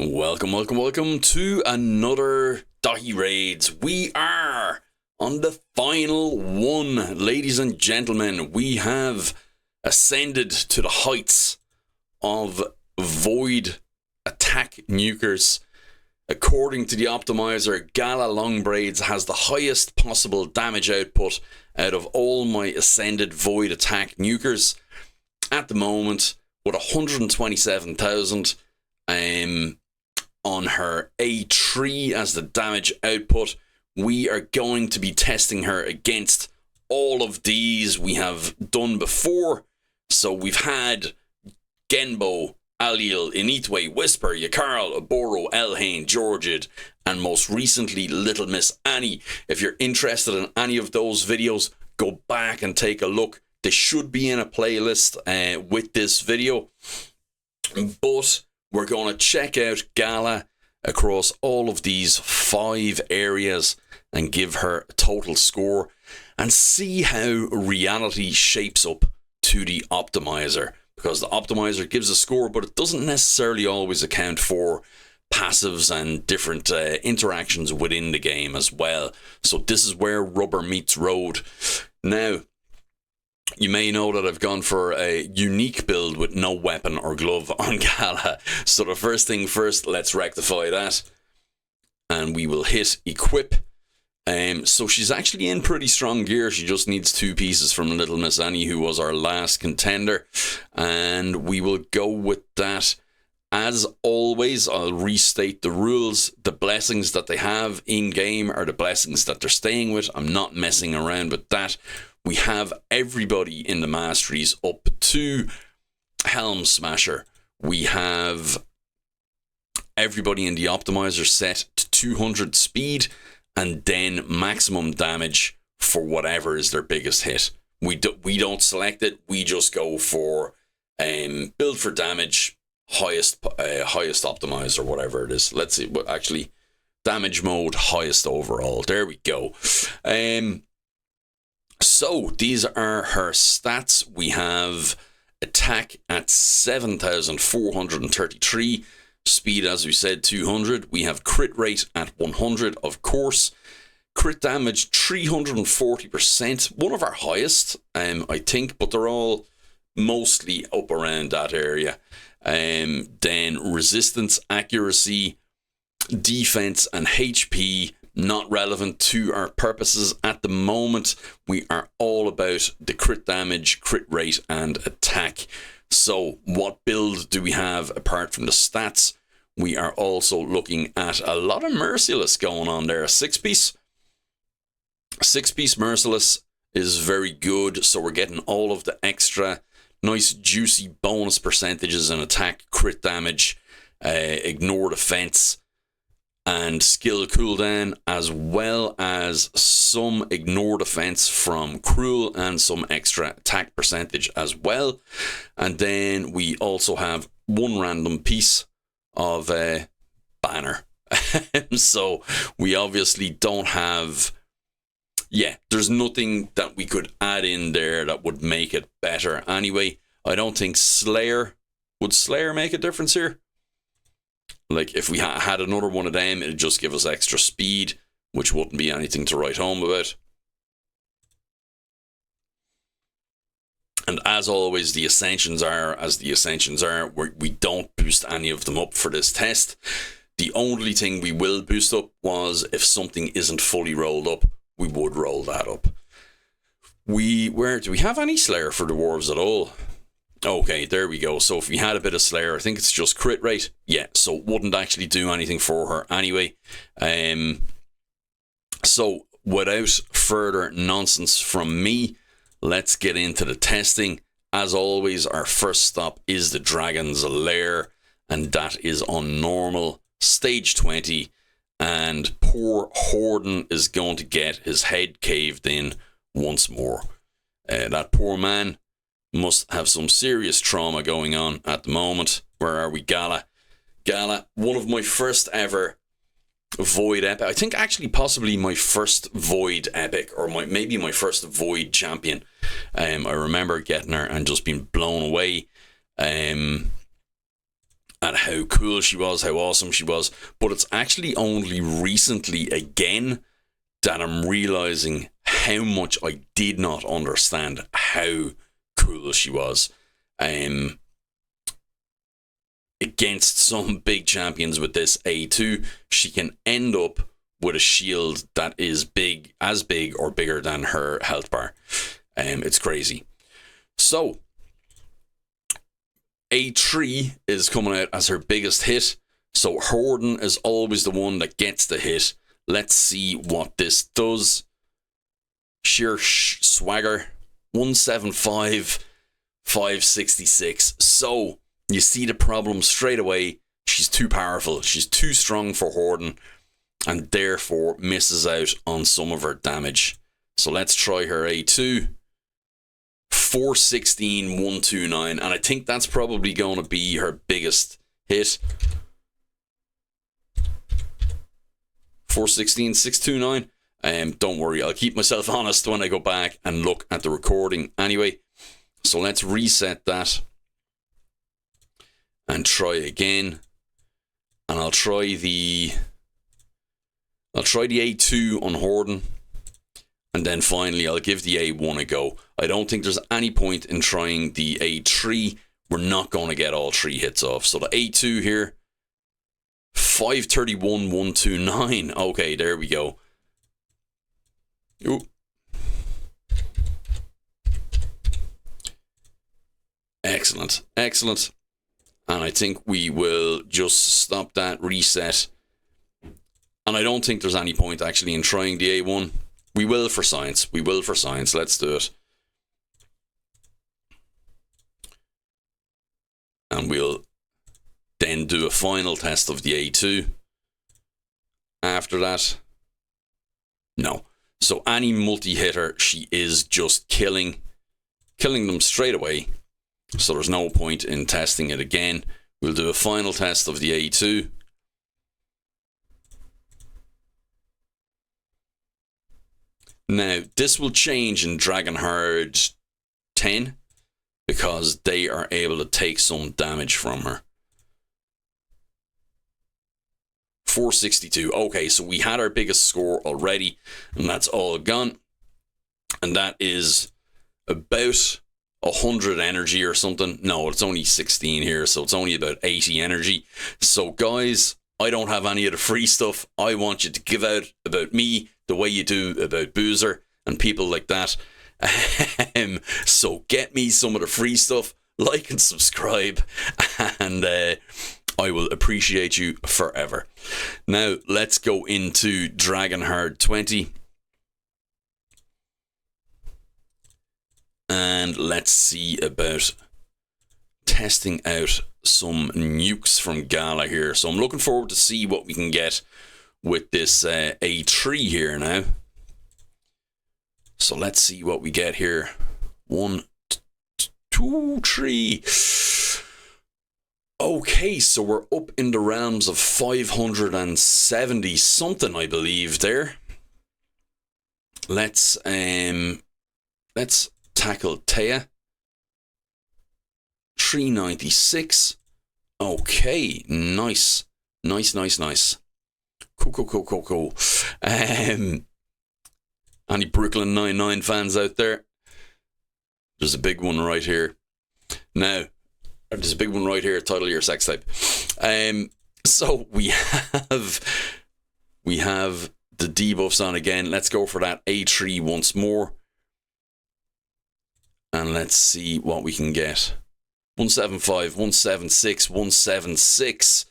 Welcome to another daithiraids. We are on the final one, ladies and gentlemen. We have ascended to the heights of Void attack nukers. According to the optimiser, Gala Longbraids has the highest possible damage output out of all my ascended Void attack nukers at the moment, with 127,000 on her A3 as the damage output. We are going to be testing her against all of these we have done before. So we've had Genbo, Alil, Initwe, Whisper, Yakarl, Aboro, Elhain, Georgid, and most recently Little Miss Annie. If you're interested in any of those videos, go back and take a look. They should be in a playlist with this video. But we're going to check out Gala across all of these 5 areas and give her a total score and see how reality shapes up to the optimiser. Because the optimiser gives a score, but it doesn't necessarily always account for passives and different interactions within the game as well. So this is where rubber meets road. Now, you may know that I've gone for a unique build with no weapon or glove on Gala. So the first thing first, let's rectify that. And we will hit equip. So she's actually in pretty strong gear. She just needs 2 pieces from Little Miss Annie, who was our last contender. And we will go with that. As always, I'll restate the rules. The blessings that they have in-game are the blessings that they're staying with. I'm not messing around with that. We have everybody in the masteries up to Helm Smasher. We have everybody in the optimizer set to 200 speed and then maximum damage for whatever is their biggest hit. We don't select it. We just go for build for damage, highest optimizer, whatever it is. Let's see. But actually, damage mode, highest overall. There we go. So these are her stats. We have attack at 7,433, speed, as we said, 200. We have crit rate at 100, of course. Crit damage 340%, one of our highest, I think, but they're all mostly up around that area. Then resistance, accuracy, defense, and HP. Not relevant to our purposes at the moment. We are all about the crit damage, crit rate, and attack. So what build do we have apart from the stats? We are also looking at a lot of Merciless going on there. A 6-piece. 6-piece Merciless is very good. So we're getting all of the extra nice juicy bonus percentages in attack, crit damage, ignore defense, and skill cooldown, as well as some ignore defense from Cruel and some extra attack percentage as well. And then we also have 1 random piece of banner. So we obviously don't have... Yeah, there's nothing that we could add in there that would make it better. Anyway, I don't think Slayer... Would Slayer make a difference here? Like, if we had another one of them, it'd just give us extra speed, which wouldn't be anything to write home about. And as always, the Ascensions are as the Ascensions are. We don't boost any of them up for this test. The only thing we will boost up was if something isn't fully rolled up, we would roll that up. Do we have any Slayer for the Dwarves at all? Okay, there we go. So if we had a bit of Slayer, I think it's just crit rate. Yeah, so it wouldn't actually do anything for her anyway. So without further nonsense from me, let's get into the testing. As always, our first stop is the Dragon's Lair, and that is on normal, stage 20. And poor Horden is going to get his head caved in once more. That poor man must have some serious trauma going on at the moment. Where are we? Gala, one of my first ever Void epic. I think actually possibly my first Void epic, or maybe my first Void champion. I remember getting her and just being blown away. at how cool she was, how awesome she was. But it's actually only recently again that I'm realizing how much I did not understand how cool she was. Against some big champions with this A2, she can end up with a shield that is as big or bigger than her health bar. It's crazy. So A3 is coming out as her biggest hit. So Horden is always the one that gets the hit. Let's see what this does. Sheer swagger. 175, 566. So you see the problem straight away. She's too powerful. She's too strong for Horden, and therefore misses out on some of her damage. So let's try her A2. 416, 129, and I think that's probably going to be her biggest hit. 416, 629. Don't worry, I'll keep myself honest when I go back and look at the recording anyway. So let's reset that and try again. And I'll try the A2 on Horden. And then finally, I'll give the A1 a go. I don't think there's any point in trying the A3. We're not going to get all 3 hits off. So the A2 here, 531, 129. Okay, there we go. Ooh. Excellent, excellent. And I think we will just stop that, reset. And I don't think there's any point actually in trying the A1. We will for science. We will for science. Let's do it. And we'll then do a final test of the A2. After that, no. So any multi-hitter, she is just killing them straight away. So there's no point in testing it again. We'll do a final test of the A2. Now, this will change in Dragonheart 10 because they are able to take some damage from her. 462. Okay, so we had our biggest score already, and that's all gone. And that is about 100 energy or something. No, it's only 16 here, so it's only about 80 energy. So guys, I don't have any of the free stuff. I want you to give out about me the way you do about Boozer and people like that. So get me some of the free stuff, like and subscribe, and I will appreciate you forever. Now, let's go into Dragonheart 20. And let's see about testing out some nukes from Gala here. So I'm looking forward to see what we can get with this A3 here now. So let's see what we get here. 1, 2, 3. Okay, so we're up in the realms of 570 something, I believe there. Let's tackle Taya. 396. Okay, nice. Nice. Cool. Any Brooklyn 99 fans out there? There's a big one right here. Now, there's a big one right here. Title your sex type. So we have the debuffs on again. Let's go for that A3 once more. And let's see what we can get. 175, 176, 176.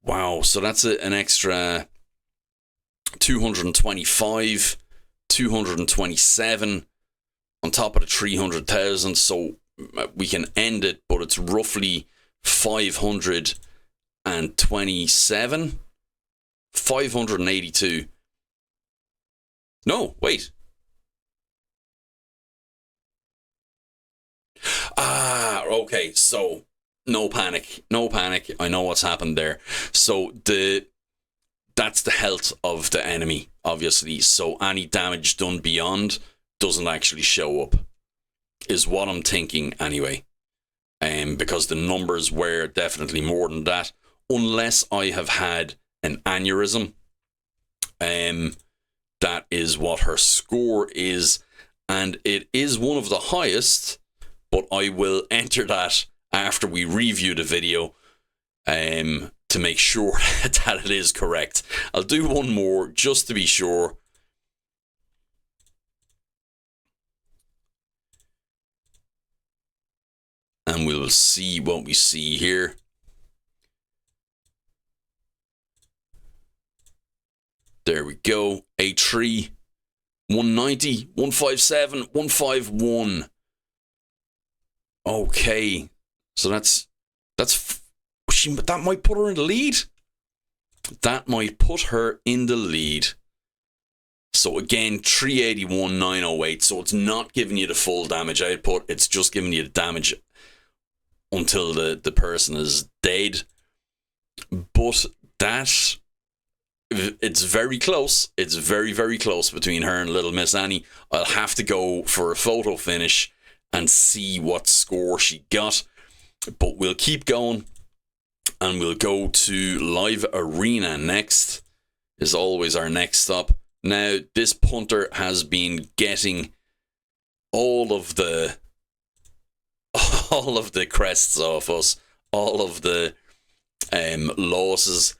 Wow, so that's an extra 225, 227 on top of the 300,000. So we can end it, but it's roughly 527, 582. No, wait. Okay, so no panic. I know what's happened there. So that's the health of the enemy, obviously. So any damage done beyond doesn't actually show up, is what I'm thinking anyway. because the numbers were definitely more than that, unless I have had an aneurysm. That is what her score is, and it is one of the highest, but I will enter that after we review the video to make sure that it is correct. I'll do one more just to be sure. And we will see what we see here. There we go. A3, 190, 157, 151. Okay. So that might put her in the lead. That might put her in the lead. So again, 381, 908. So it's not giving you the full damage output. It's just giving you the damage until the person is dead. But that, it's very close. It's very, very close between her and Little Miss Annie. I'll have to go for a photo finish and see what score she got. But we'll keep going. And we'll go to Live Arena next. Is always our next stop. Now, this punter has been getting all of the crests off us, all of the losses.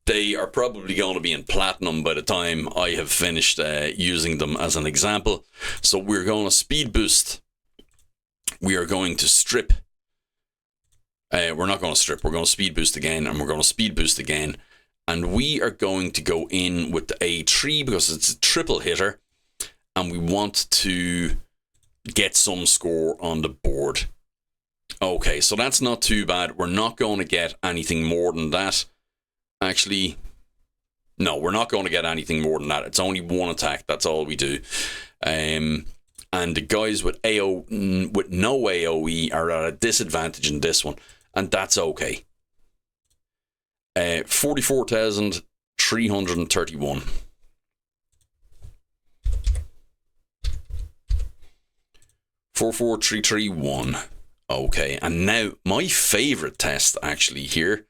They are probably going to be in platinum by the time I have finished using them as an example. So we're going to speed boost. We are going to strip. We're not going to strip. We're going to speed boost again, and we're going to speed boost again. And we are going to go in with the A3 because it's a triple hitter, and we want to get some score on the board. Okay, so that's not too bad. We're not going to get anything more than that. Actually, no, we're not going to get anything more than that. It's only one attack. That's all we do. And the guys with no AoE are at a disadvantage in this one, and that's okay. 44,331. $44,331. Okay, and now my favorite test actually here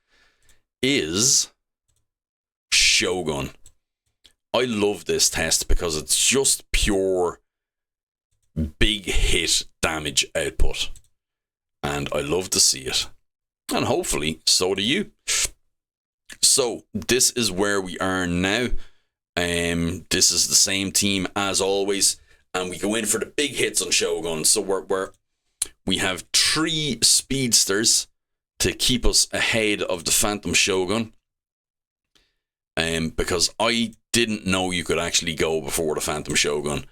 is Shogun. I love this test because it's just pure big hit damage output, and I love to see it, and hopefully so do you. So this is where we are now. This is the same team as always, and we go in for the big hits on Shogun. So we have 3 speedsters to keep us ahead of the Phantom Shogun. Because I didn't know you could actually go before the Phantom Shogun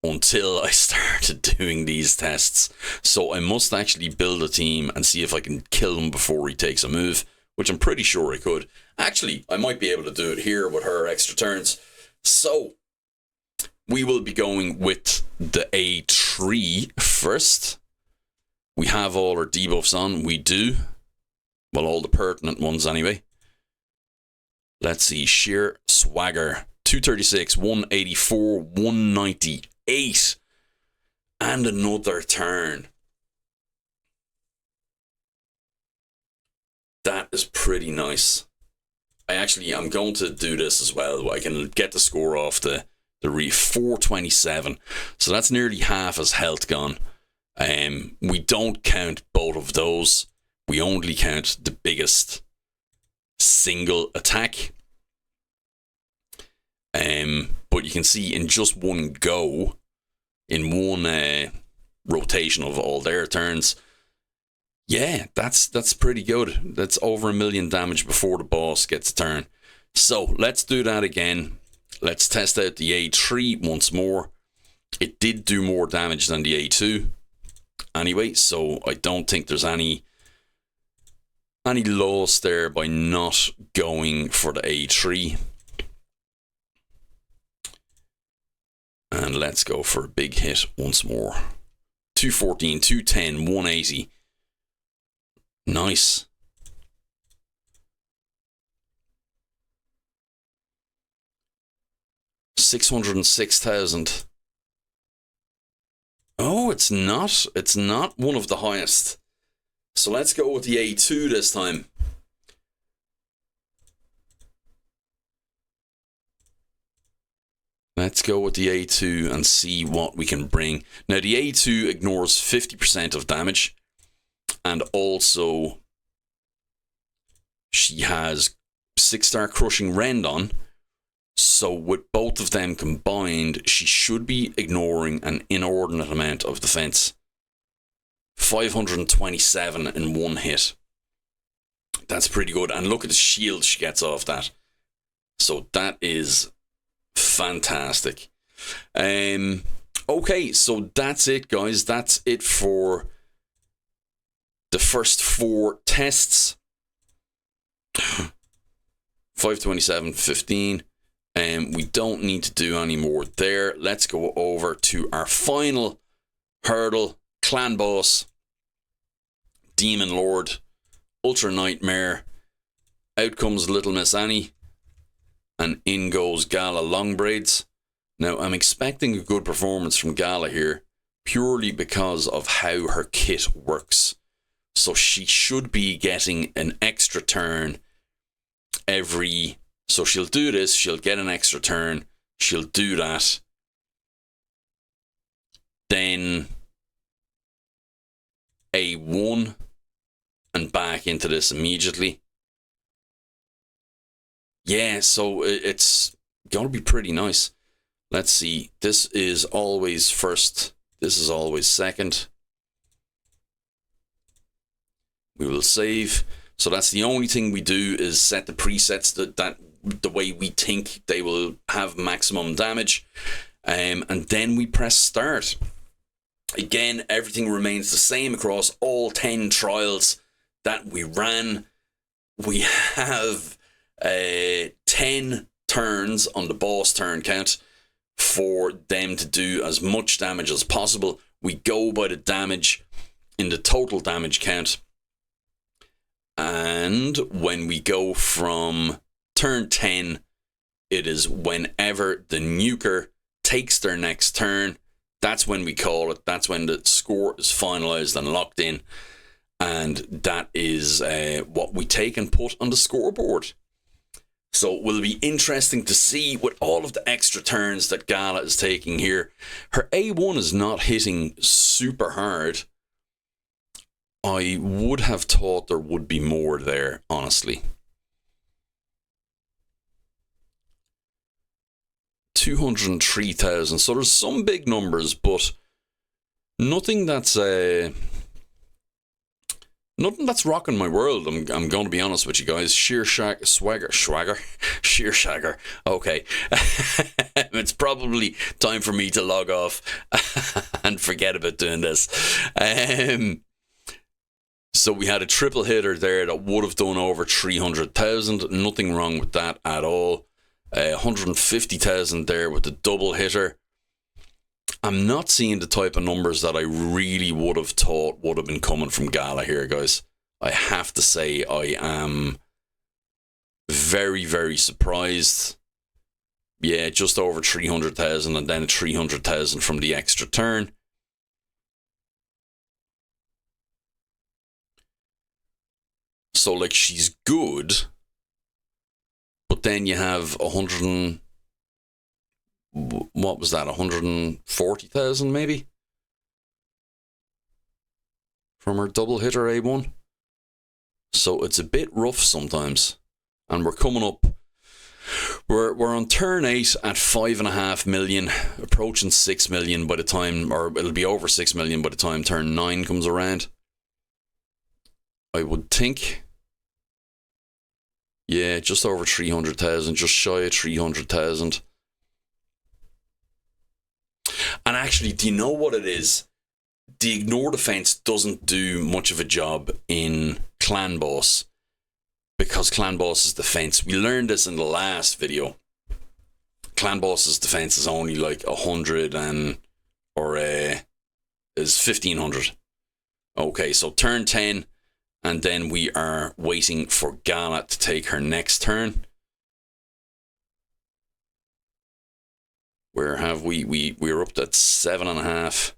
until I started doing these tests. So I must actually build a team and see if I can kill him before he takes a move, which I'm pretty sure I could. Actually, I might be able to do it here with her extra turns. So we will be going with the A3 first. We have all our debuffs on. We do. Well, all the pertinent ones anyway. Let's see. Sheer swagger. 236, 184, 198. And another turn. That is pretty nice. I'm going to do this as well. I can get the score off the 427. So that's nearly half his health gone. We don't count both of those. We only count the biggest single attack. But you can see in just one go, in one rotation of all their turns, yeah, that's pretty good. That's over 1 million damage before the boss gets a turn. So let's do that again. Let's test out the A3 once more. It did do more damage than the A2. Anyway, so I don't think there's any loss there by not going for the A3. And let's go for a big hit once more. 214, 210, 180. Nice. $606,000. Oh, it's not one of the highest. So let's go with the A2 this time. Let's go with the A2 and see what we can bring. Now, the A2 ignores 50% of damage. And also, she has 6-star Crushing Rend on. So with both of them combined, she should be ignoring an inordinate amount of defense. 527 in one hit. That's pretty good. And look at the shield she gets off that. So that is fantastic. Okay, so that's it, guys. That's it for the first 4 tests. 527, 15. We don't need to do any more there. Let's go over to our final hurdle. Clanboss, Demonlord, Ultra Nightmare. Out comes Little Miss Annie. And in goes Gala Longbraids. Now, I'm expecting a good performance from Gala here, purely because of how her kit works. So she should be getting an extra turn every... So she'll do this, she'll get an extra turn, she'll do that. Then A1 and back into this immediately. Yeah, so it's going to be pretty nice. Let's see. This is always first. This is always second. We will save. So that's the only thing we do is set the presets that the way we think they will have maximum damage. And then we press start. Again, everything remains the same across all 10 trials that we ran. We have 10 turns on the boss turn count for them to do as much damage as possible. We go by the damage in the total damage count. And when we go from turn 10, it is whenever the nuker takes their next turn. That's when we call it. That's when the score is finalized and locked in. And that is what we take and put on the scoreboard. So it will be interesting to see with all of the extra turns that Gala is taking here. Her A1 is not hitting super hard. I would have thought there would be more there, honestly. 203,000. So there's some big numbers, but nothing that's rocking my world. I'm going to be honest with you guys. Sheer shagger. Okay. It's probably time for me to log off and forget about doing this. So we had a triple hitter there that would have done over 300,000. Nothing wrong with that at all. 150,000 there with the double hitter. I'm not seeing the type of numbers that I really would have thought would have been coming from Gala here, guys. I have to say I am very, very surprised. Yeah, just over 300,000 and then 300,000 from the extra turn. So, like, she's good, but then you have 100 what was that, 140,000 maybe? From her double hitter A1. So it's a bit rough sometimes. And we're coming up, we're on turn 8 at 5.5 million, approaching 6 million by the time, or it'll be over 6 million by the time turn 9 comes around. I would think. Yeah, just over 300,000, just shy of 300,000. And actually, do you know what it is? The ignore defense doesn't do much of a job in Clanboss, because Clanboss's defense, we learned this in the last video. Clanboss's defense is only like 100 and, or is 1,500. Okay, so turn 10, and then we are waiting for Gala to take her next turn. Where have we're up to 7.5.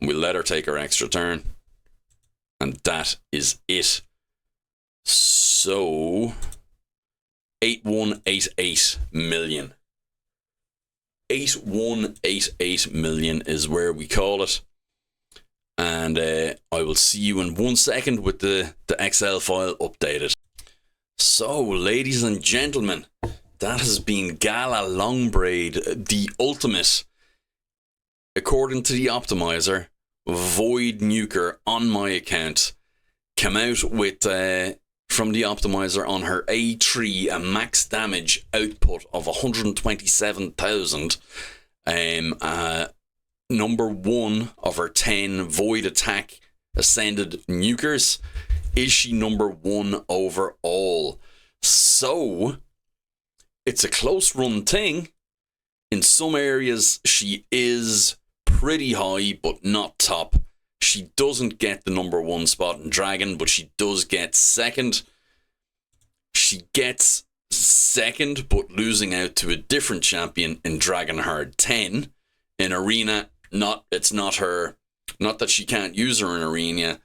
We'll let her take her extra turn. And that is it. So 8188 million. 8188 million is where we call it. And I will see you in 1 second with the Excel file updated. So, ladies and gentlemen, that has been Gala Longbraid, the ultimate, according to the optimiser, Void Nuker on my account. Came out with, from the optimiser on her A3, a max damage output of 127,000. Number 1 of her 10 Void attack ascended nukers. Is she number 1 overall? So, it's a close run thing. In some areas, she is pretty high, but not top. She doesn't get the number 1 spot in Dragon, but she does get second. She gets second, but losing out to a different champion in Dragonheart 10. In Arena, it's not her. Not that she can't use her in Arena,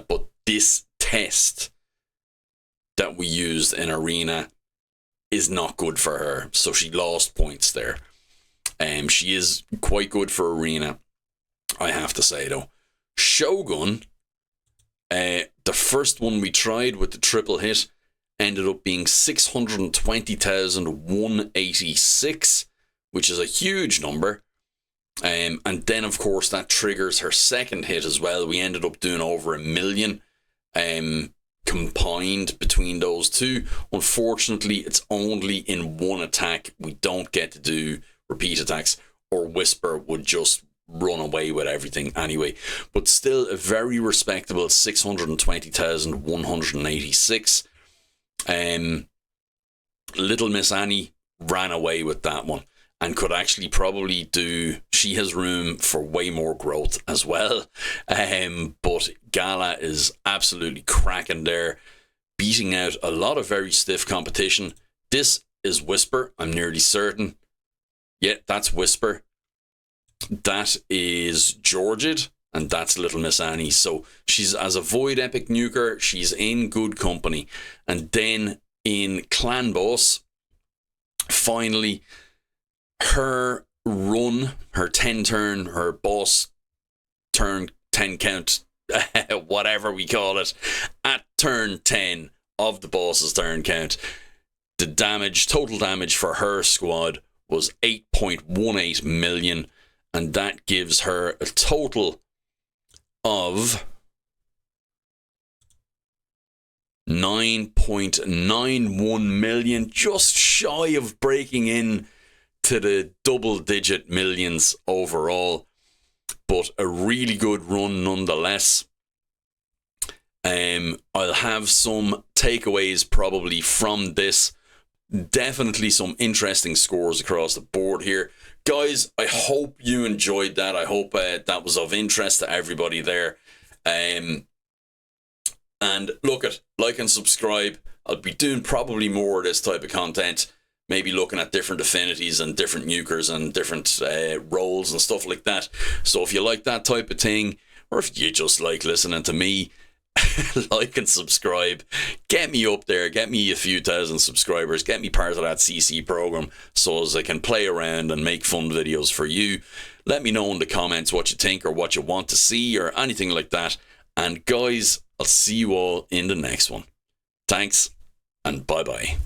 but this test that we used in Arena is not good for her, so she lost points there. She is quite good for Arena, I have to say though. Shogun, the first one we tried with the triple hit, ended up being 620,186, which is a huge number. And then, of course, that triggers her second hit as well. We ended up doing over 1 million combined between those two. Unfortunately, it's only in one attack. We don't get to do repeat attacks, or Whisper would just run away with everything anyway. But still a very respectable 620,186. Little Miss Annie ran away with that one. And could actually probably do, she has room for way more growth as well. But Gala is absolutely cracking there, beating out a lot of very stiff competition. This is Whisper, I'm nearly certain. Yeah, that's Whisper. That is Georgid, and that's Little Miss Annie. So she's, as a Void Epic Nuker, she's in good company. And then in Clanboss, finally, her run, her 10 turn, her boss turn 10 count, whatever we call it, at turn 10 of the boss's turn count, the damage, total damage for her squad was 8.18 million, and that gives her a total of 9.91 million, just shy of breaking in to the double-digit millions overall, but a really good run nonetheless. I'll have some takeaways probably from this. Definitely some interesting scores across the board here. Guys, I hope you enjoyed that. I hope that was of interest to everybody there. And look at, like and subscribe. I'll be doing probably more of this type of content. Maybe looking at different affinities and different nukers and different roles and stuff like that. So if you like that type of thing, or if you just like listening to me, like and subscribe. Get me up there. Get me a few thousand subscribers. Get me part of that CC program so as I can play around and make fun videos for you. Let me know in the comments what you think or what you want to see or anything like that. And guys, I'll see you all in the next one. Thanks and bye-bye.